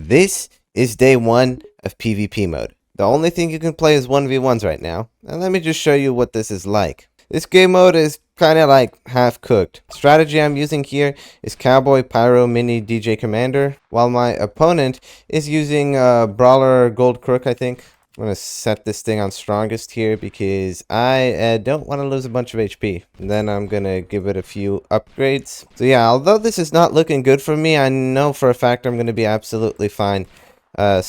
This is day 1 of PvP mode. The only thing you can play is 1v1s right now, and let me just show you what this is like. This game mode is kind of like half cooked. Strategy I'm using here is Cowboy, Pyro, Mini, DJ Commander, while my opponent is using Brawler, Gold Crook, I think. I'm going to set this thing on strongest here because I don't want to lose a bunch of HP. And then I'm going to give it a few upgrades. So yeah, although this is not looking good for me, I know for a fact I'm going to be absolutely fine. Yeah,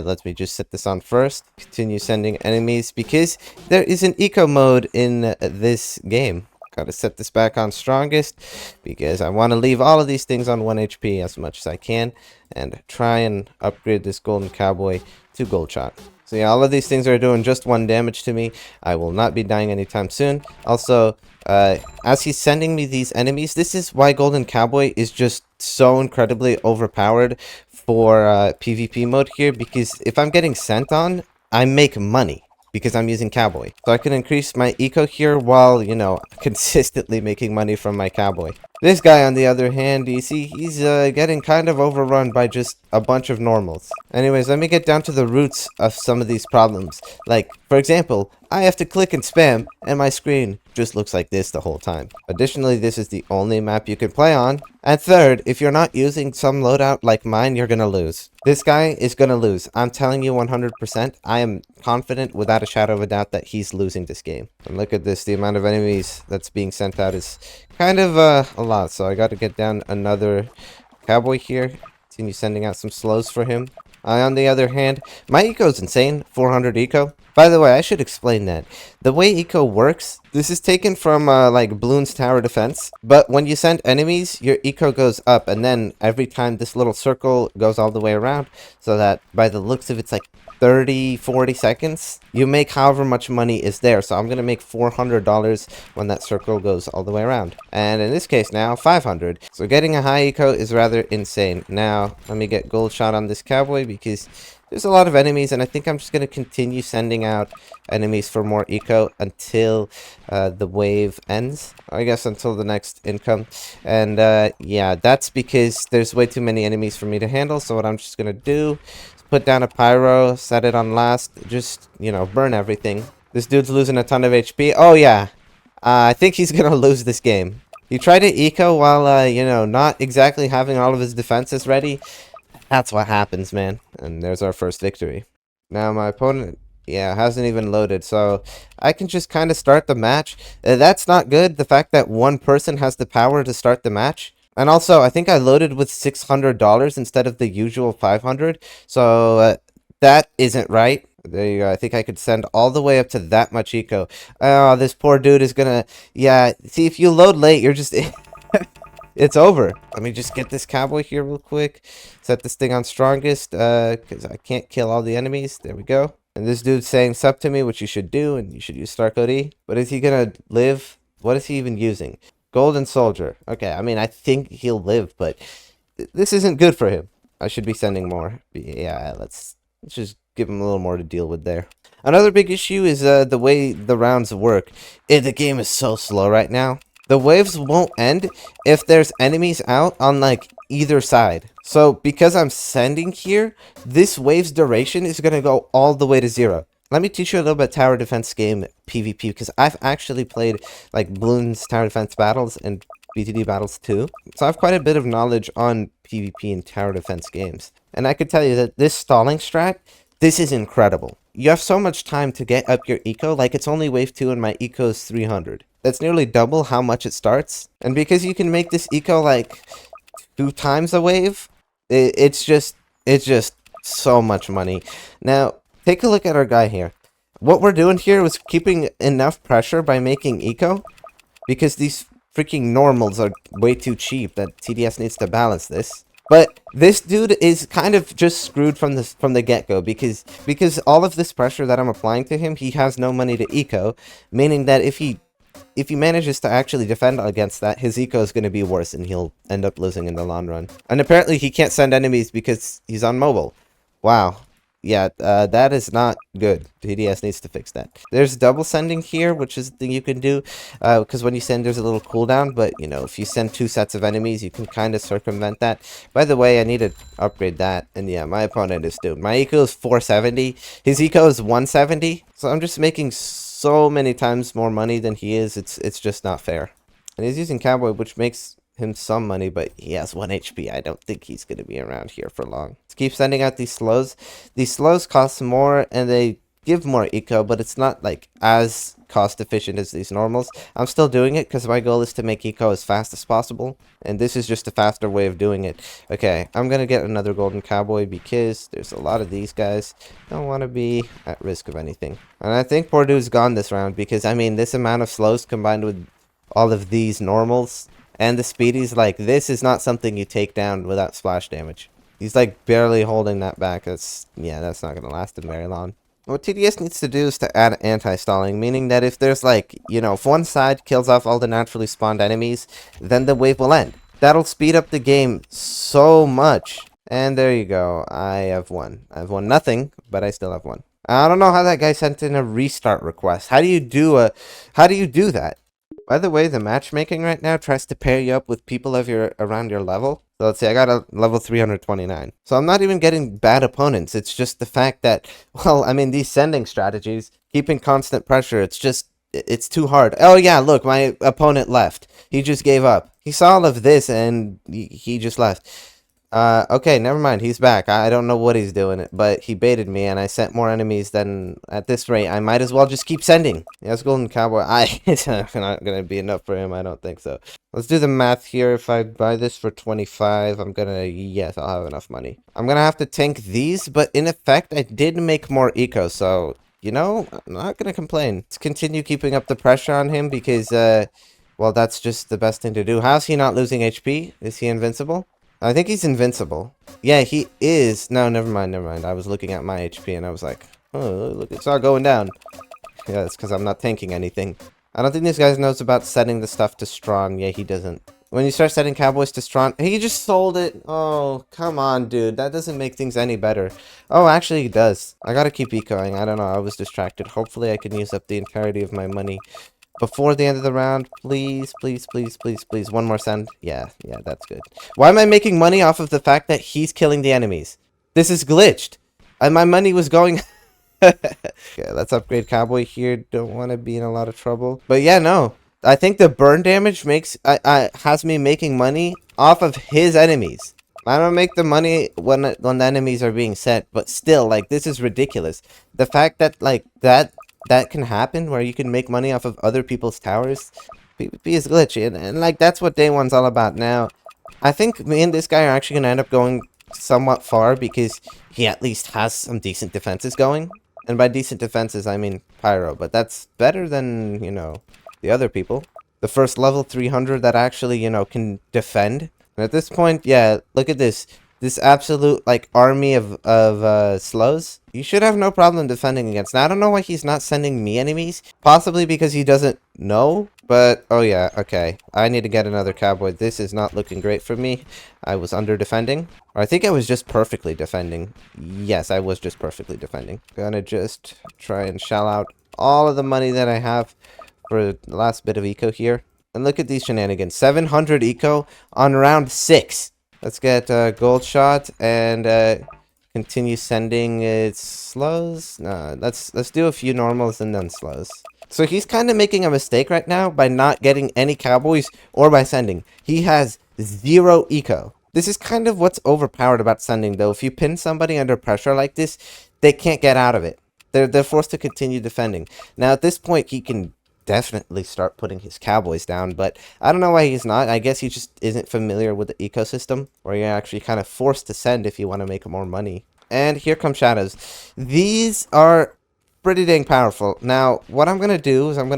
let me just set this on first. Continue sending enemies because there is an eco mode in this game. Gotta set this back on strongest because I want to leave all of these things on 1 HP as much as I can and try and upgrade this golden cowboy to gold shot. So yeah, all of these things are doing just 1 damage to me. I will not be dying anytime soon. Also, as he's sending me these enemies, this is why golden cowboy is just so incredibly overpowered for PvP mode here, because if I'm getting sent on, I make money because I'm using cowboy. So I can increase my eco here while, you know, consistently making money from my cowboy. This guy, on the other hand, you see, he's getting kind of overrun by just a bunch of normals. Anyways, let me get down to the roots of some of these problems. Like, for example, I have to click and spam, and my screen just looks like this the whole time. Additionally, this is the only map you can play on. And third, if you're not using some loadout like mine, you're gonna lose. This guy is gonna lose. I'm telling you 100%. I am confident without a shadow of a doubt that he's losing this game. And look at this, the amount of enemies that's being sent out is kind of a lot. So I got to get down another cowboy here. Continue sending out some slows for him. On the other hand, my eco is insane, 400 eco. By the way, I should explain that. The way eco works, this is taken from like Bloons Tower Defense, but when you send enemies, your eco goes up, and then every time this little circle goes all the way around, so that by the looks of it's like 30-40 seconds, you make however much money is there. So I'm gonna make $400 when that circle goes all the way around, and in this case now 500. So getting a high eco is rather insane. Now let me get gold shot on this cowboy because there's a lot of enemies, and I think I'm just going to continue sending out enemies for more eco until the wave ends. I guess until the next income. And yeah, that's because there's way too many enemies for me to handle. So what I'm just going to do is put down a pyro, set it on last, just, you know, burn everything. This dude's losing a ton of HP. Oh yeah, I think he's going to lose this game. He tried to eco while, you know, not exactly having all of his defenses ready. That's what happens, man. And there's our first victory. Now my opponent, yeah, hasn't even loaded, so I can just kind of start the match. That's not good, the fact that one person has the power to start the match. And also, I think I loaded with $600 instead of the usual 500, so that isn't right. There you go. I think I could send all the way up to that much eco. Oh, this poor dude is gonna... Yeah, see, if you load late, you're just... It's over. Let me just get this cowboy here real quick. Set this thing on strongest, because I can't kill all the enemies. There we go. And this dude's saying sup to me, which you should do, and you should use Star Code E. But is he gonna live? What is he even using? Golden Soldier. Okay, I mean, I think he'll live, but this isn't good for him. I should be sending more. Yeah, let's just give him a little more to deal with there. Another big issue is the way the rounds work. The game is so slow right now. The waves won't end if there's enemies out on, like, either side. So, because I'm sending here, this wave's duration is going to go all the way to 0. Let me teach you a little bit tower defense game PvP, because I've actually played, like, Bloons Tower Defense battles and BTD battles too. So I have quite a bit of knowledge on PvP and tower defense games. And I could tell you that this stalling strat, this is incredible. You have so much time to get up your eco, like it's only wave 2 and my eco is 300. That's nearly double how much it starts. And because you can make this eco like 2 times a wave, it's just so much money. Now, take a look at our guy here. What we're doing here was keeping enough pressure by making eco, because these freaking normals are way too cheap that TDS needs to balance this. But this dude is kind of just screwed from the get-go, because all of this pressure that I'm applying to him, he has no money to eco, meaning that if he manages to actually defend against that, his eco is going to be worse and he'll end up losing in the long run. And apparently he can't send enemies because he's on mobile. Wow. Yeah, that is not good. TDS needs to fix that. There's double sending here, which is the thing you can do, because when you send, there's a little cooldown, but, you know, if you send 2 sets of enemies, you can kind of circumvent that. By the way, I need to upgrade that, and yeah, my opponent is doomed. My eco is 470, his eco is 170, so I'm just making so many times more money than he is, it's just not fair. And he's using Cowboy, which makes him some money, but he has 1 HP. I don't think he's going to be around here for long. Let's keep sending out these slows. These slows cost more, and they give more eco, but it's not, like, as cost efficient as these normals. I'm still doing it because my goal is to make eco as fast as possible, and this is just a faster way of doing it. Okay, I'm going to get another golden cowboy because there's a lot of these guys. Don't want to be at risk of anything. And I think poor dude's gone this round because, I mean, this amount of slows combined with all of these normals and the speedies, like, this is not something you take down without splash damage. He's, like, barely holding that back. That's not going to last him very long. What TDS needs to do is to add anti-stalling, meaning that if there's, like, you know, if one side kills off all the naturally spawned enemies, then the wave will end. That'll speed up the game so much. And there you go. I have won. I've won nothing, but I still have won. I don't know how that guy sent in a restart request. How do you do that? By the way, the matchmaking right now tries to pair you up with people of around your level. So let's see, I got a level 329. So I'm not even getting bad opponents. It's just the fact that, well, I mean, these sending strategies, keeping constant pressure, it's too hard. Oh yeah, look, my opponent left. He just gave up. He saw all of this and he just left. Okay, never mind. He's back. I don't know what he's doing, but he baited me, and I sent more enemies than at this rate. I might as well just keep sending. Yes, Golden Cowboy. It's not gonna be enough for him. I don't think so. Let's do the math here. If I buy this for 25, yes, I'll have enough money. I'm gonna have to tank these, but in effect, I did make more eco, so, you know, I'm not gonna complain. Let's continue keeping up the pressure on him because, well, that's just the best thing to do. How's he not losing HP? Is he invincible? I think he's invincible. Yeah, he is. No, never mind. I was looking at my HP and I was like, oh, look, it's all going down. Yeah, it's because I'm not tanking anything. I don't think this guy knows about setting the stuff to strong. Yeah, he doesn't. When you start setting cowboys to strong, he just sold it. Oh, come on, dude. That doesn't make things any better. Oh, actually, it does. I gotta keep ecoing. I don't know. I was distracted. Hopefully, I can use up the entirety of my money before the end of the round. Please, please, please, please, please. One more send. Yeah, that's good. Why am I making money off of the fact that he's killing the enemies? This is glitched. And my money was going... Okay, let's upgrade Cowboy here. Don't want to be in a lot of trouble. But yeah, no. I think the burn damage has me making money off of his enemies. I don't make the money when the enemies are being set, but still, like, this is ridiculous. The fact that, like, that can happen, where you can make money off of other people's towers, PvP is glitchy, and like, that's what day one's all about. Now, I think me and this guy are actually going to end up going somewhat far, because he at least has some decent defenses going. And by decent defenses, I mean pyro, but that's better than, you know, the other people. The first level 300 that actually, you know, can defend. And at this point, yeah, look at this. This absolute, like, army of slows. You should have no problem defending against. Now, I don't know why he's not sending me enemies. Possibly because he doesn't know. But, oh yeah, okay. I need to get another cowboy. This is not looking great for me. I was under defending. Or I think I was just perfectly defending. Yes, I was just perfectly defending. Gonna just try and shell out all of the money that I have for the last bit of eco here. And look at these shenanigans. 700 eco on round 6. Let's get gold shot and continue sending its slows. No, let's do a few normals and then slows. So he's kind of making a mistake right now by not getting any cowboys or by sending. He has 0 eco. This is kind of what's overpowered about sending, though. If you pin somebody under pressure like this, they can't get out of it. They're forced to continue defending. Now at this point, he can definitely start putting his cowboys down, but I don't know why he's not. I guess he just isn't familiar with the ecosystem, where you're actually kind of forced to send if you want to make more money. And here come shadows. These are pretty dang powerful. Now, what I'm gonna do is I'm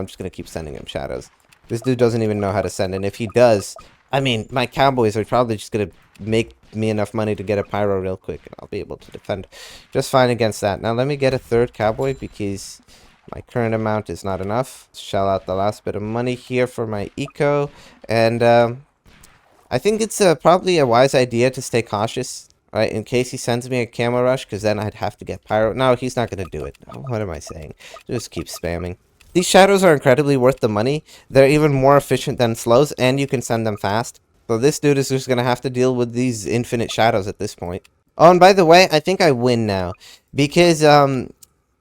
just gonna keep sending him shadows. This dude doesn't even know how to send, and if he does, I mean, my cowboys are probably just gonna make me enough money to get a pyro real quick, and I'll be able to defend just fine against that. Now, let me get a third cowboy, because my current amount is not enough. Shell out the last bit of money here for my eco. And I think it's probably a wise idea to stay cautious. Right, in case he sends me a camo rush, because then I'd have to get pyro. No, he's not going to do it. What am I saying? Just keep spamming. These shadows are incredibly worth the money. They're even more efficient than slows, and you can send them fast. So this dude is just going to have to deal with these infinite shadows at this point. Oh, and by the way, I think I win now. Because,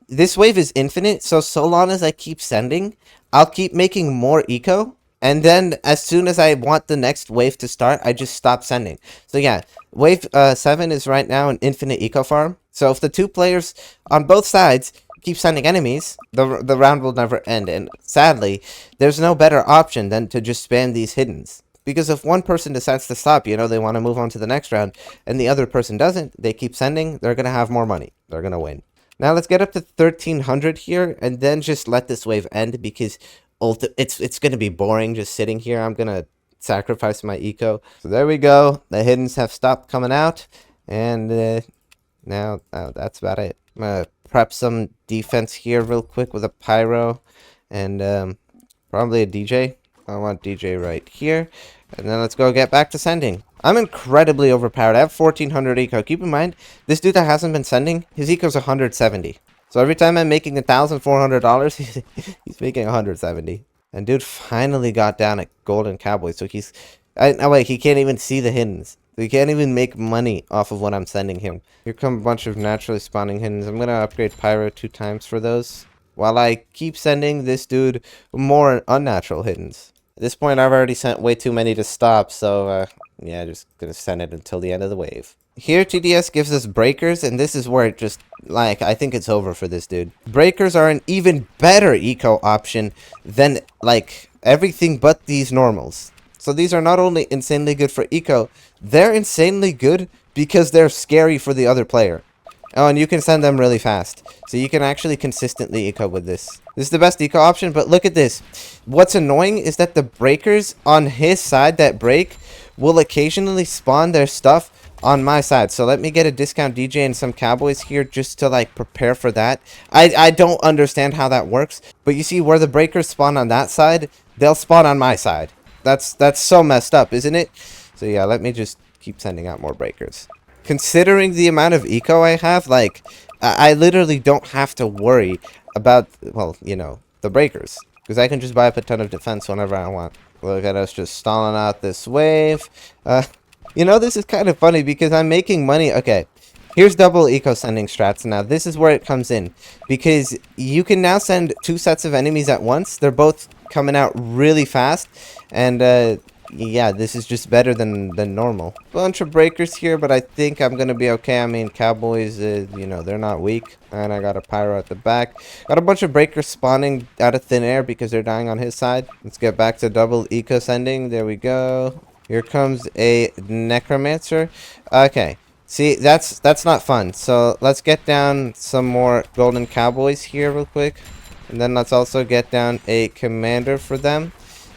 this wave is infinite, so long as I keep sending, I'll keep making more eco. And then as soon as I want the next wave to start, I just stop sending. So yeah, wave 7 is right now an infinite eco farm. So if the two players on both sides keep sending enemies, the round will never end. And sadly, there's no better option than to just spam these hiddens. Because if one person decides to stop, they want to move on to the next round, and the other person doesn't, they keep sending, they're going to have more money. They're going to win. Now let's get up to 1300 here, and then just let this wave end, because it's going to be boring just sitting here. I'm going to sacrifice my eco. So there we go. The hiddens have stopped coming out, and now that's about it. I'm going to prep some defense here real quick with a pyro, and probably a DJ. I want DJ right here. And then let's go get back to sending. I'm incredibly overpowered. I have 1400 eco. Keep in mind, this dude that hasn't been sending, his eco's 170. So every time I'm making $1,400, he's making 170. And dude finally got down at Golden Cowboy. So he's... no, wait, he can't even see the hiddens. So he can't even make money off of what I'm sending him. Here come a bunch of naturally spawning hiddens. I'm going to upgrade Pyro 2 times for those, while I keep sending this dude more unnatural hiddens. At this point, I've already sent way too many to stop, so, yeah, just gonna send it until the end of the wave. Here, TDS gives us breakers, and this is where it just, I think it's over for this dude. Breakers are an even better eco option than, everything but these normals. So these are not only insanely good for eco, they're insanely good because they're scary for the other player. Oh, and you can send them really fast. So you can actually consistently eco with this. This is the best eco option, but look at this. What's annoying is that the breakers on his side that break will occasionally spawn their stuff on my side. So let me get a discount DJ and some cowboys here just to prepare for that. I don't understand how that works, but you see where the breakers spawn on that side, they'll spawn on my side. That's so messed up, isn't it? So yeah, let me just keep sending out more breakers. Considering the amount of eco I have, I literally don't have to worry about, well, the breakers. Because I can just buy up a ton of defense whenever I want. Look at us just stalling out this wave. This is kind of funny because I'm making money. Okay, here's double eco sending strats. Now, this is where it comes in. Because you can now send 2 sets of enemies at once. They're both coming out really fast. And, yeah, this is just better than normal. Bunch of breakers here, but I think I'm gonna be okay. I mean, cowboys, they're not weak. And I got a pyro at the back. Got a bunch of breakers spawning out of thin air because they're dying on his side. Let's get back to double eco sending. There we go. Here comes a necromancer. Okay. See, that's not fun. So let's get down some more golden cowboys here real quick. And then let's also get down a commander for them.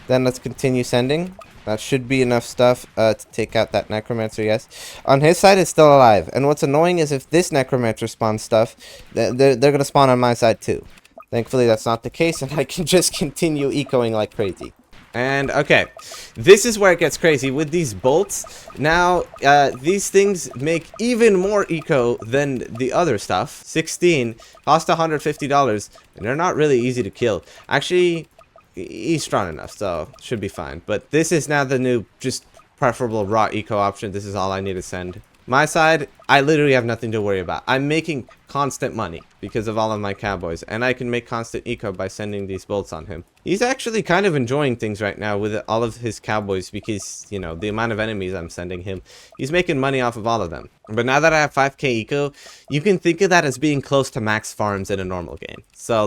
Then let's continue sending. That should be enough stuff to take out that necromancer, yes. On his side, it's still alive. And what's annoying is if this necromancer spawns stuff, they're going to spawn on my side too. Thankfully, that's not the case, and I can just continue ecoing like crazy. And, okay, this is where it gets crazy. With these bolts, now, these things make even more eco than the other stuff. 16, cost $150, and they're not really easy to kill. Actually... he's strong enough, so should be fine. But this is now the new, just preferable raw eco option. This is all I need to send. My side, I literally have nothing to worry about. I'm making constant money because of all of my cowboys, and I can make constant eco by sending these bolts on him. He's actually kind of enjoying things right now with all of his cowboys because, the amount of enemies I'm sending him. He's making money off of all of them. But now that I have 5k eco, you can think of that as being close to max farms in a normal game. So,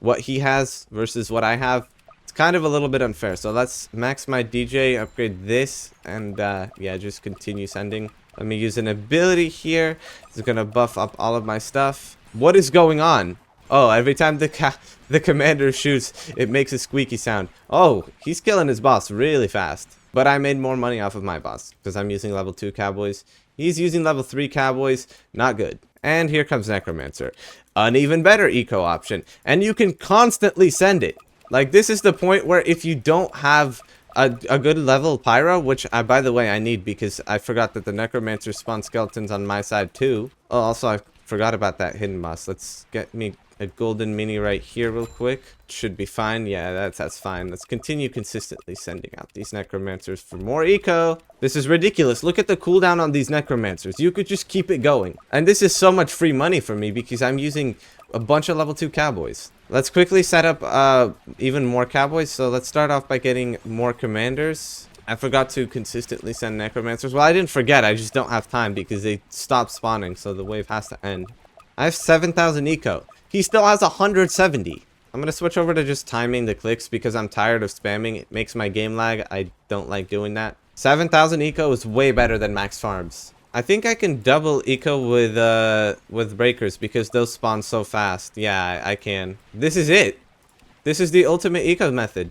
what he has versus what I have, it's kind of a little bit unfair. So let's max my DJ, upgrade this, and, yeah, just continue sending. Let me use an ability here. It's gonna buff up all of my stuff. What is going on? Oh, every time the commander shoots, it makes a squeaky sound. Oh, he's killing his boss really fast. But I made more money off of my boss because I'm using level 2 cowboys. He's using level 3 cowboys. Not good. And here comes Necromancer. An even better eco option. And you can constantly send it. This is the point where if you don't have a good level pyro, which by the way I need because I forgot that the necromancer spawn skeletons on my side too. Oh, also I forgot about that hidden boss. Let's get me a golden mini right here real quick. Should be fine. Yeah, that's fine. Let's continue consistently sending out these necromancers for more eco. This is ridiculous. Look at the cooldown on these necromancers. You could just keep it going. And this is so much free money for me because I'm using a bunch of level 2 cowboys. Let's quickly set up even more cowboys. So let's start off by getting more commanders. I forgot to consistently send necromancers. Well, I didn't forget. I just don't have time because they stopped spawning. So the wave has to end. I have 7,000 eco. He still has 170. I'm going to switch over to just timing the clicks because I'm tired of spamming. It makes my game lag. I don't like doing that. 7,000 eco is way better than max farms. I think I can double eco with breakers because those spawn so fast. Yeah, I can. This is it. This is the ultimate eco method.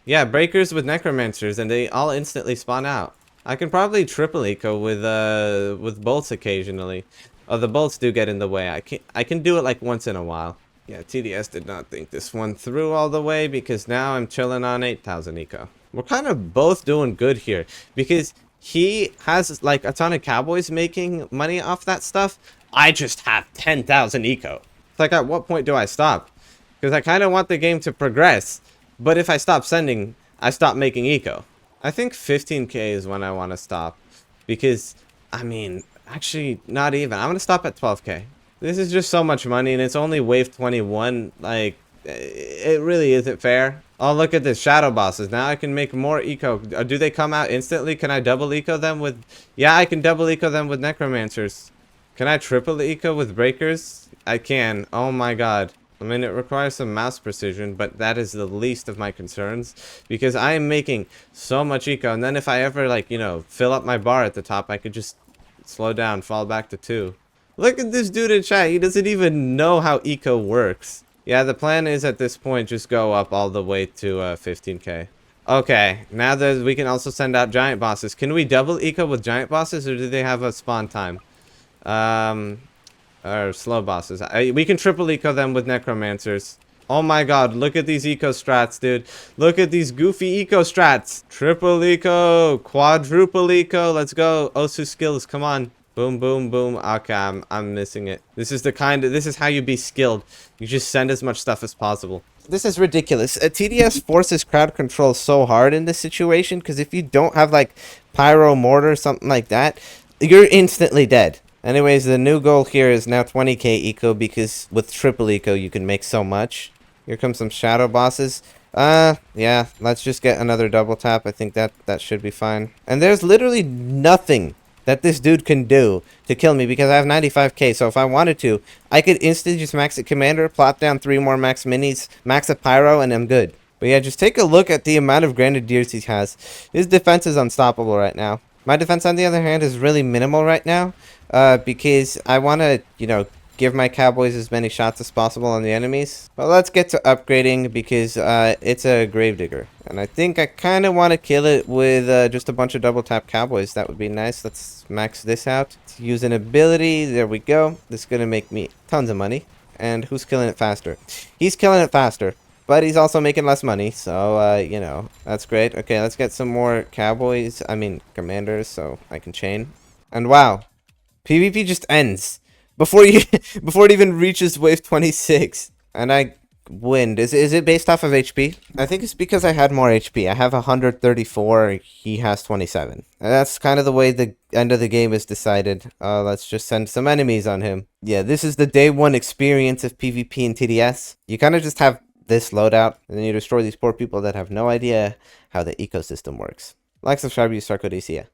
Yeah, breakers with necromancers and they all instantly spawn out. I can probably triple eco with bolts occasionally. Oh, the bolts do get in the way. I can do it like once in a while. Yeah, TDS did not think this one through all the way because now I'm chilling on 8,000 eco. We're kind of both doing good here because he has like a ton of cowboys making money off that stuff. I just have 10,000 eco. It's like, at what point do I stop? Because I kind of want the game to progress. But if I stop sending, I stop making eco. I think 15k is when I want to stop because, I mean, actually, not even. I'm going to stop at 12k. This is just so much money, and it's only wave 21. Like, it really isn't fair. Oh, look at this. Shadow bosses. Now I can make more eco. Do they come out instantly? Can I double eco them with... Yeah, I can double eco them with necromancers. Can I triple eco with breakers? I can. Oh my god. I mean, it requires some mouse precision, but that is the least of my concerns because I am making so much eco. And then if I ever, like, you know, fill up my bar at the top, I could just slow down, fall back to 2. Look at this dude in chat. He doesn't even know how eco works. Yeah, the plan is at this point just go up all the way to 15k. Okay, now that we can also send out giant bosses. Can we double eco with giant bosses or do they have a spawn time? Or slow bosses. We can triple eco them with necromancers. Oh my god, look at these eco strats, dude. Look at these goofy eco strats. Triple eco, quadruple eco. Let's go. Osu skills, come on. Boom, boom, boom. Okay, I'm missing it. This is how you be skilled. You just send as much stuff as possible. This is ridiculous. TDS forces crowd control so hard in this situation because if you don't have like pyro mortar, something like that, you're instantly dead. Anyways, the new goal here is now 20k eco because with triple eco you can make so much. Here comes some shadow bosses. Yeah, let's just get another double tap. I think that should be fine. And there's literally nothing that this dude can do to kill me because I have 95k. So if I wanted to, I could instantly just max it commander, plop down 3 more max minis, max a pyro, and I'm good. But yeah, just take a look at the amount of grenadiers he has. His defense is unstoppable right now. My defense, on the other hand, is really minimal right now because I want to, you know, give my cowboys as many shots as possible on the enemies. But let's get to upgrading because it's a gravedigger. And I think I kind of want to kill it with just a bunch of double tap cowboys. That would be nice. Let's max this out. Let's use an ability. There we go. This is going to make me tons of money. And who's killing it faster? He's killing it faster. But he's also making less money. So, you know, that's great. Okay, let's get some more cowboys. I mean, commanders so I can chain. And wow. PvP just ends. Before it even reaches wave 26, and I win. Is it based off of HP? I think it's because I had more HP. I have 134. He has 27. And that's kind of the way the end of the game is decided. Let's just send some enemies on him. Yeah, this is the day 1 experience of PvP and TDS. You kind of just have this loadout, and then you destroy these poor people that have no idea how the ecosystem works. Like, subscribe, use Sarko DCA.